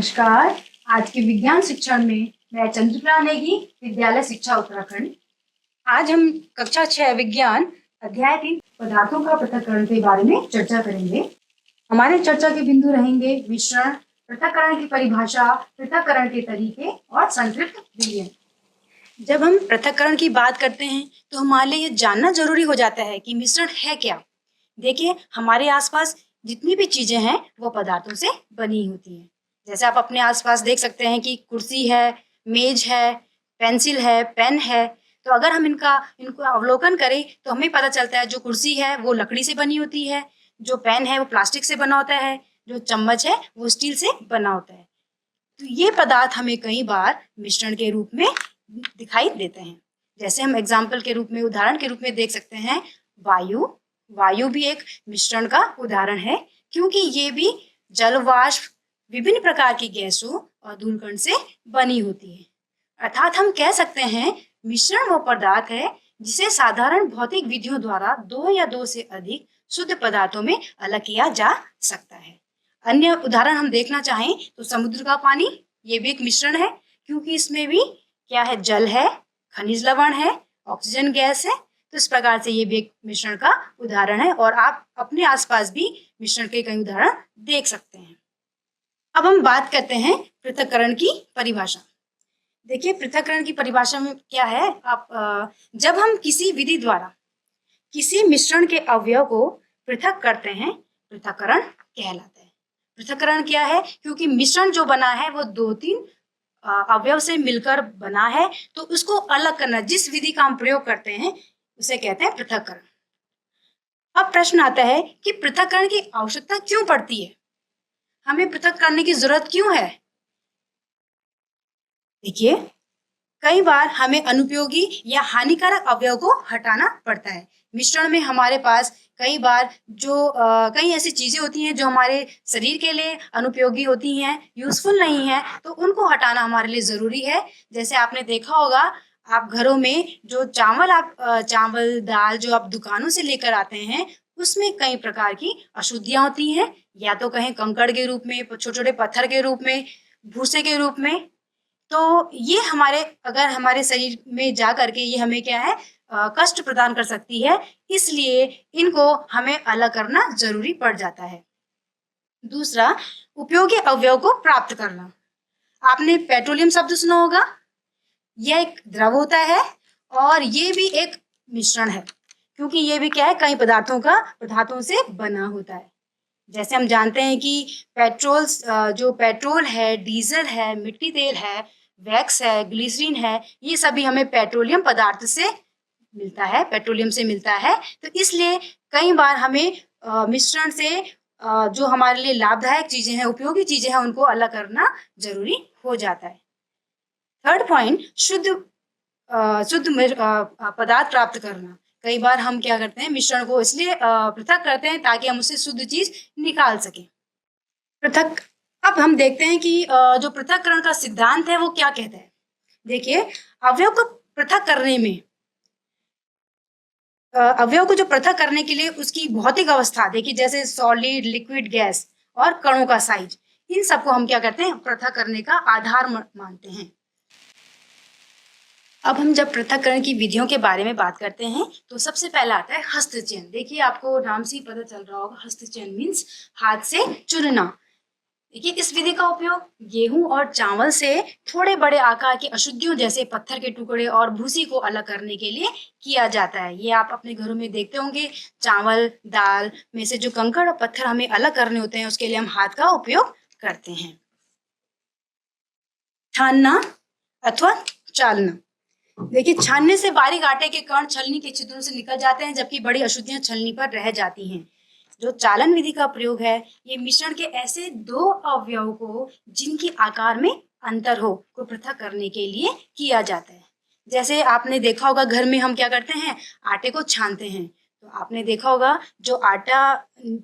नमस्कार। आज के विज्ञान शिक्षण में मैं चंद्रकला नेगी, विद्यालय शिक्षा उत्तराखंड। आज हम कक्षा 6 विज्ञान अध्याय 3 पदार्थों का पृथक्करण के बारे में चर्चा करेंगे। हमारे चर्चा के बिंदु रहेंगे मिश्रण, पृथक्करण की परिभाषा, पृथक्करण के तरीके और संतृप्त विलयन। जब हम पृथक्करण की बात करते हैं तो हमारे लिए ये जानना जरूरी हो जाता है कि मिश्रण है क्या। देखिए, हमारे आसपास जितनी भी चीजें हैं वो पदार्थों से बनी होती हैं। जैसे आप अपने आसपास देख सकते हैं कि कुर्सी है, मेज है, पेंसिल है, पेन है। तो अगर हम इनको अवलोकन करें तो हमें पता चलता है जो कुर्सी है वो लकड़ी से बनी होती है, जो पेन है वो प्लास्टिक से बना होता है, जो चम्मच है वो स्टील से बना होता है। तो ये पदार्थ हमें कई बार मिश्रण के रूप में दिखाई देते हैं। जैसे हम एग्जाम्पल के रूप में, उदाहरण के रूप में देख सकते हैं वायु। वायु भी एक मिश्रण का उदाहरण है, क्योंकि ये भी जल वाष्प, विभिन्न प्रकार की गैसों और धूलकण से बनी होती है। अर्थात हम कह सकते हैं मिश्रण वो पदार्थ है जिसे साधारण भौतिक विधियों द्वारा दो या दो से अधिक शुद्ध पदार्थों में अलग किया जा सकता है। अन्य उदाहरण हम देखना चाहें तो समुद्र का पानी, ये भी एक मिश्रण है, क्योंकि इसमें भी क्या है, जल है, खनिज लवण है, ऑक्सीजन गैस है। तो इस प्रकार से ये भी एक मिश्रण का उदाहरण है और आप अपने आसपास भी मिश्रण के कई उदाहरण देख सकते हैं। अब हम बात करते हैं पृथक्करण की परिभाषा। देखिए, पृथक्करण की परिभाषा में क्या है, जब हम किसी विधि द्वारा किसी मिश्रण के अवयव को पृथक करते हैं, पृथक्करण कहलाता है। पृथक्करण क्या है, क्योंकि मिश्रण जो बना है वो 2-3 अवयव से मिलकर बना है, तो उसको अलग करना, जिस विधि का हम प्रयोग करते हैं उसे कहते हैं पृथक्करण। अब प्रश्न आता है कि पृथक्करण की आवश्यकता क्यों पड़ती है, हमें पृथक करने की जरूरत क्यों है। देखिए, कई बार हमें अनुपयोगी या हानिकारक अवयव को हटाना पड़ता है। मिश्रण में हमारे पास कई बार कई ऐसी चीजें होती हैं जो हमारे शरीर के लिए अनुपयोगी होती हैं, यूजफुल नहीं है, तो उनको हटाना हमारे लिए जरूरी है। जैसे आपने देखा होगा, आप घरों में जो चावल दाल जो आप दुकानों से लेकर आते हैं, उसमें कई प्रकार की अशुद्धियां होती हैं, या तो कहें कंकड़ के रूप में, छोटे छोटे पत्थर के रूप में, भूसे के रूप में। तो ये अगर हमारे शरीर में जा करके ये हमें क्या है, कष्ट प्रदान कर सकती है, इसलिए इनको हमें अलग करना जरूरी पड़ जाता है। दूसरा, उपयोगी अवयव को प्राप्त करना। आपने पेट्रोलियम शब्द सुना होगा, यह एक द्रव होता है और ये भी एक मिश्रण है, क्योंकि ये भी क्या है, कई पदार्थों से बना होता है। जैसे हम जानते हैं कि जो पेट्रोल है, डीजल है, मिट्टी तेल है, वैक्स है, ग्लिसरीन है, ये सभी हमें पेट्रोलियम पदार्थ से मिलता है, पेट्रोलियम से मिलता है। तो इसलिए कई बार हमें मिश्रण से जो हमारे लिए लाभदायक चीजें हैं, उपयोगी चीजें हैं, उनको अलग करना जरूरी हो जाता है। थर्ड पॉइंट, शुद्ध पदार्थ प्राप्त करना। कई बार हम क्या करते हैं, मिश्रण को इसलिए पृथक करते हैं ताकि हम उससे शुद्ध चीज निकाल सकें। अब हम देखते हैं कि जो पृथक्करण का सिद्धांत है वो क्या कहता है। देखिए, अवयव को जो पृथक करने के लिए उसकी भौतिक अवस्था, देखिए जैसे सॉलिड, लिक्विड, गैस और कणों का साइज, इन सबको हम क्या करते हैं, पृथक करने का आधार मानते हैं। अब हम जब पृथक्करण की विधियों के बारे में बात करते हैं तो सबसे पहला आता है हस्तचयन। देखिए, आपको नाम से ही पता चल रहा होगा, हस्तचयन मीन्स हाथ से चुनना। देखिए, इस विधि का उपयोग गेहूं और चावल से थोड़े बड़े आकार की अशुद्धियों जैसे पत्थर के टुकड़े और भूसी को अलग करने के लिए किया जाता है। ये आप अपने घरों में देखते होंगे, चावल दाल में से जो कंकड़ और पत्थर हमें अलग करने होते हैं, उसके लिए हम हाथ का उपयोग करते हैं। छानना अथवा चालना। देखिए, छानने से बारीक आटे के कण छलनी के छिद्रों से निकल जाते हैं, जबकि बड़ी अशुद्धियां छलनी पर रह जाती हैं। जो चालन विधि का प्रयोग है, ये मिश्रण के ऐसे दो अवयव को जिनकी आकार में अंतर हो को पृथक करने के लिए किया जाता है। जैसे आपने देखा होगा, घर में हम क्या करते हैं, आटे को छानते हैं। तो आपने देखा होगा, जो आटा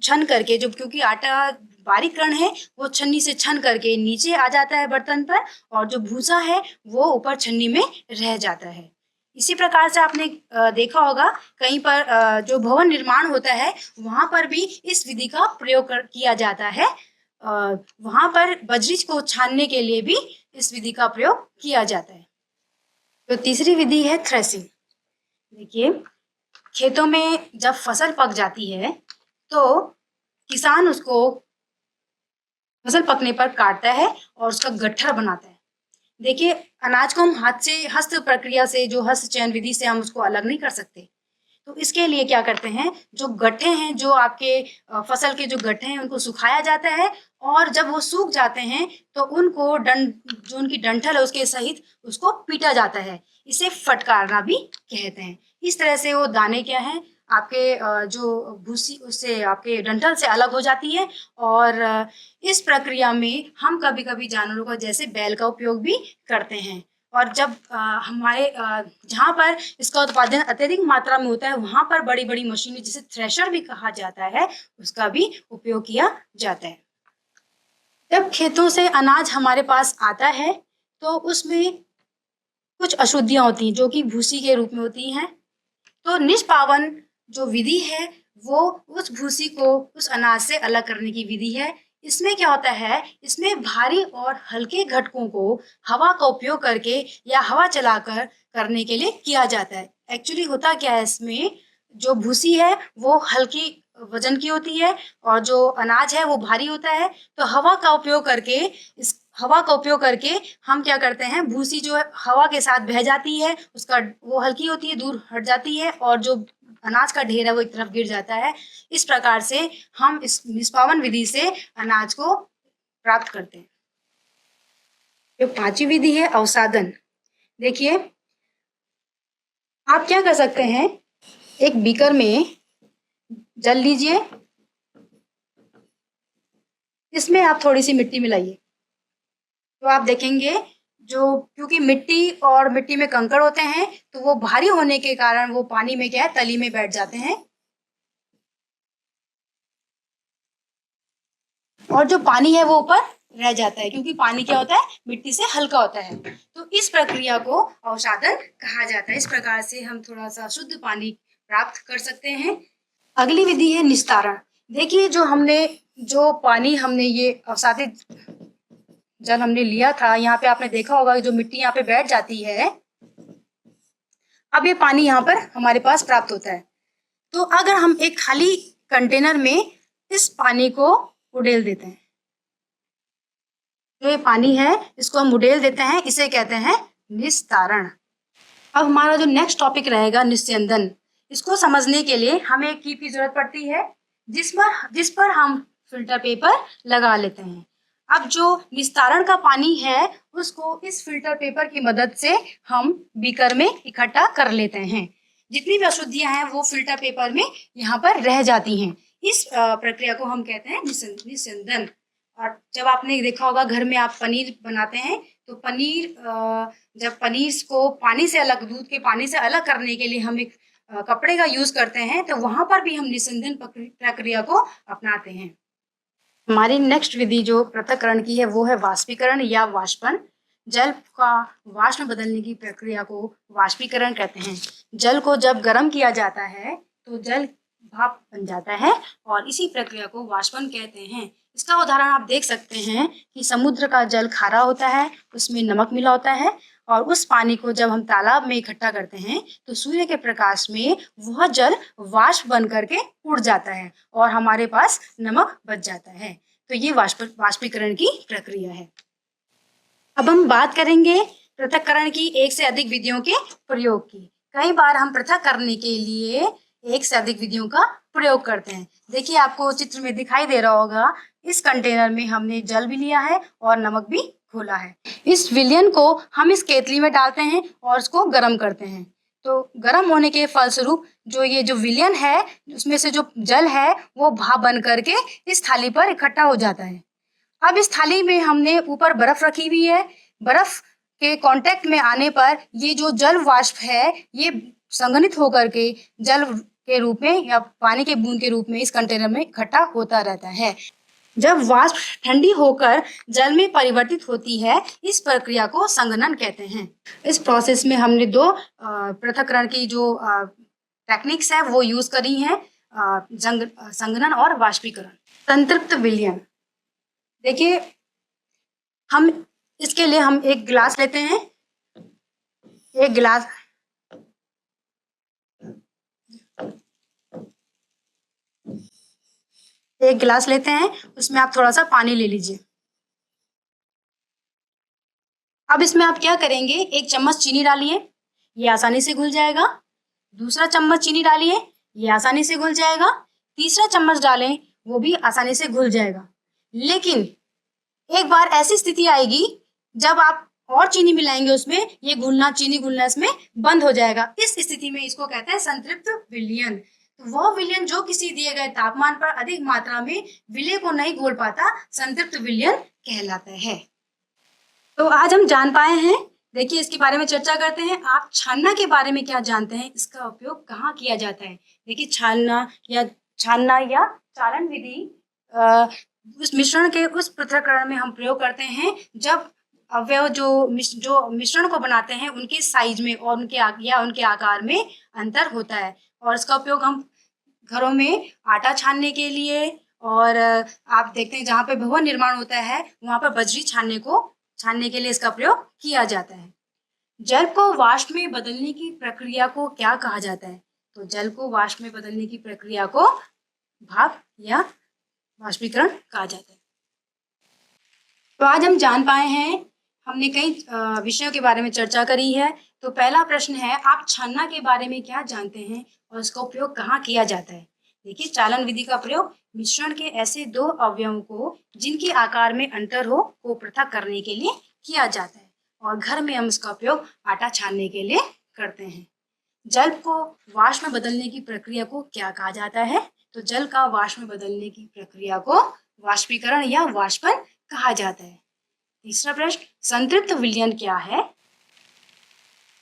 छन करके, जो क्योंकि आटा बारीक कण है, वो छन्नी से छन करके नीचे आ जाता है बर्तन पर, और जो भूसा है वो ऊपर छन्नी में रह जाता है। इसी प्रकार से आपने देखा होगा, कहीं पर जो भवन निर्माण होता है वहां पर भी इस विधि का प्रयोग किया जाता है। वहां पर बजरी को छानने के लिए भी इस विधि का प्रयोग किया जाता है। तो तीसरी विधि है थ्रेसिंग। देखिए, खेतों में जब फसल पक जाती है तो किसान उसको फसल पकने पर काटता है और उसका गट्ठर बनाता है। देखिए, अनाज को हम हाथ से हस्त प्रक्रिया से, जो हस्त चयन विधि से हम उसको अलग नहीं कर सकते। तो इसके लिए क्या करते हैं, जो गट्ठे हैं, जो आपके फसल के जो गट्ठे हैं उनको सुखाया जाता है, और जब वो सूख जाते हैं तो उनको जो उनकी डंठल है उसके सहित उसको पीटा जाता है। इसे फटकारना भी कहते हैं। इस तरह से वो दाने क्या है, आपके जो भूसी उससे आपके डंठल से अलग हो जाती है। और इस प्रक्रिया में हम कभी कभी जानवरों का जैसे बैल का उपयोग भी करते हैं। और जब हमारे जहाँ पर इसका उत्पादन अत्यधिक मात्रा में होता है वहां पर बड़ी बड़ी मशीनें, जिसे थ्रेशर भी कहा जाता है, उसका भी उपयोग किया जाता है। जब खेतों से अनाज हमारे पास आता है तो उसमें कुछ अशुद्धियां होती हैं जो कि भूसी के रूप में होती हैं। तो निष्पावन जो विधि है वो उस भूसी को उस अनाज से अलग करने की विधि है। इसमें क्या होता है, इसमें भारी और हल्के घटकों को हवा का उपयोग करके या हवा चलाकर करने के लिए किया जाता है। एक्चुअली होता क्या है, इसमें जो भूसी है वो हल्की वजन की होती है और जो अनाज है वो भारी होता है। तो हवा का उपयोग करके हम क्या करते हैं, भूसी जो है हवा के साथ बह जाती है, उसका वो हल्की होती है, दूर हट जाती है, और जो अनाज का ढेर है वो एक तरफ गिर जाता है। इस प्रकार से हम इस निष्पावन विधि से अनाज को प्राप्त करते हैं। जो पांचवी विधि है अवसादन। देखिए, आप क्या कर सकते हैं, एक बीकर में जल लीजिए, इसमें आप थोड़ी सी मिट्टी मिलाइए। तो आप देखेंगे, जो क्योंकि मिट्टी और मिट्टी में कंकड़ होते हैं तो वो भारी होने के कारण वो पानी में क्या है, तली में बैठ जाते हैं, और जो पानी है वो ऊपर रह जाता है, क्योंकि पानी क्या होता है, मिट्टी से हल्का होता है। तो इस प्रक्रिया को अवसादन कहा जाता है। इस प्रकार से हम थोड़ा सा शुद्ध पानी प्राप्त कर सकते हैं। अगली विधि है निस्तारण। देखिए, जो पानी हमने ये अवसादित जल हमने लिया था, यहाँ पे आपने देखा होगा जो मिट्टी यहाँ पे बैठ जाती है, अब ये पानी यहाँ पर हमारे पास प्राप्त होता है। तो अगर हम एक खाली कंटेनर में इस पानी को उड़ेल देते हैं, जो ये पानी है इसको हम उड़ेल देते हैं, इसे कहते हैं निस्तारण। अब हमारा जो नेक्स्ट टॉपिक रहेगा निस्यंदन। इसको समझने के लिए हमें एक कीप की जरूरत पड़ती है, जिस पर हम फिल्टर पेपर लगा लेते हैं। अब जो निस्तारण का पानी है उसको इस फिल्टर पेपर की मदद से हम बीकर में इकट्ठा कर लेते हैं। जितनी भी अशुद्धियां हैं वो फिल्टर पेपर में यहाँ पर रह जाती हैं। इस प्रक्रिया को हम कहते हैं निस्यंदन। और जब आपने देखा होगा घर में आप पनीर बनाते हैं तो जब पनीर को पानी से अलग, दूध के पानी से अलग करने के लिए हम एक कपड़े का यूज करते हैं, तो वहां पर भी हम निस्यंदन प्रक्रिया को अपनाते हैं। हमारी नेक्स्ट विधि जो पृथक्करण की है वो है वाष्पीकरण या वाष्पन। जल का वाष्प में बदलने की प्रक्रिया को वाष्पीकरण कहते हैं। जल को जब गर्म किया जाता है तो जल भाप बन जाता है और इसी प्रक्रिया को वाष्पन कहते हैं। इसका उदाहरण आप देख सकते हैं कि समुद्र का जल खारा होता है, उसमें नमक मिला होता है, और उस पानी को जब हम तालाब में इकट्ठा करते हैं तो सूर्य के प्रकाश में वह जल वाष्प बन करके उड़ जाता है और हमारे पास नमक बच जाता है। तो ये वाष्पीकरण की प्रक्रिया है। अब हम बात करेंगे पृथक्करण की एक से अधिक विधियों के प्रयोग की। कई बार हम पृथक करने के लिए एक से अधिक विधियों का प्रयोग करते हैं। देखिए, आपको चित्र में दिखाई दे रहा होगा, इस कंटेनर में हमने जल भी लिया है और नमक भी घोला है। इस विलयन को हम इस केतली में डालते हैं और उसको गर्म करते हैं। तो गर्म होने के फलस्वरूप जो विलयन है उसमें से जो जल है वो भाप बन करके इस थाली पर इकट्ठा हो जाता है। अब इस थाली में हमने ऊपर बर्फ रखी हुई है। बर्फ के कांटेक्ट में आने पर ये जो जल वाष्प है ये संघनित होकर के जल के रूप में या पानी के बूंद के रूप में इस कंटेनर में इकट्ठा होता रहता है। जब वाष्प ठंडी होकर जल में परिवर्तित होती है, इस प्रक्रिया को संघनन कहते हैं। इस प्रोसेस में हमने दो पृथक्करण की जो टेक्निक्स है वो यूज करी हैं, संघनन और वाष्पीकरण। संतृप्त विलयन। देखिए, हम इसके लिए हम एक गिलास लेते हैं। एक गिलास एक गिलास लेते हैं, उसमें आप थोड़ा सा पानी ले लीजिए। अब इसमें आप क्या करेंगे, 1 चम्मच चीनी डालिए, ये आसानी से घुल जाएगा। दूसरा चम्मच चीनी डालिए, ये आसानी से घुल जाएगा। तीसरा चम्मच डालें, वो भी आसानी से घुल जाएगा। लेकिन एक बार ऐसी स्थिति आएगी जब आप और चीनी मिलाएंगे उसमें, ये चीनी घुलना इसमें बंद हो जाएगा। इस स्थिति में इसको कहते हैं संतृप्त विलयन। तो वह विलयन जो किसी दिए गए तापमान पर अधिक मात्रा में विलय को नहीं घोल पाता, संतृप्त विलयन कहलाता है। तो आज हम जान पाए हैं, देखिए इसके बारे में चर्चा करते हैं। आप छानना के बारे में क्या जानते हैं, इसका उपयोग कहाँ किया जाता है? देखिए, छानना या चालन विधि उस मिश्रण के उस पृथक्करण में हम प्रयोग करते हैं जब अवयव जो मिश्रण को बनाते हैं उनके साइज में और उनके आकार में अंतर होता है। और इसका उपयोग हम घरों में आटा छानने के लिए, और आप देखते हैं जहाँ पे भवन निर्माण होता है वहां पर बजरी छानने के लिए इसका प्रयोग किया जाता है। जल को वाष्प में बदलने की प्रक्रिया को क्या कहा जाता है? तो जल को वाष्प में बदलने की प्रक्रिया को भाप या वाष्पीकरण कहा जाता है। तो आज हम जान पाए हैं, हमने कई विषयों के बारे में चर्चा करी है। तो पहला प्रश्न है, आप छानना के बारे में क्या जानते हैं और इसका उपयोग कहाँ किया जाता है? देखिए, चालन विधि का प्रयोग मिश्रण के ऐसे 2 अवयवों को जिनके आकार में अंतर हो को पृथक करने के लिए किया जाता है, और घर में हम इसका उपयोग आटा छानने के लिए करते हैं। जल को वाष्प में बदलने की प्रक्रिया को क्या कहा जाता है? तो जल का वाष्प में बदलने की प्रक्रिया को वाष्पीकरण या वाष्पन कहा जाता है। तीसरा प्रश्न, संतृप्त विलयन क्या है?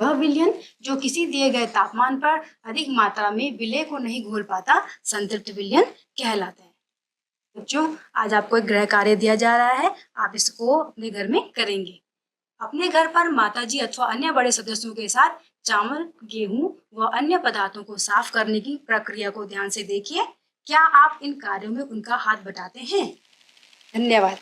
वह विलयन जो किसी दिए गए तापमान पर अधिक मात्रा में विलय को नहीं घोल पाता, संतृप्त विलयन कहलाता है। बच्चों, आज आपको एक गृह कार्य दिया जा रहा है, आप इसको अपने घर में करेंगे। अपने घर पर माताजी अथवा अन्य बड़े सदस्यों के साथ चावल, गेहूं व अन्य पदार्थों को साफ करने की प्रक्रिया को ध्यान से देखिए। क्या आप इन कार्यों में उनका हाथ बटाते हैं? धन्यवाद।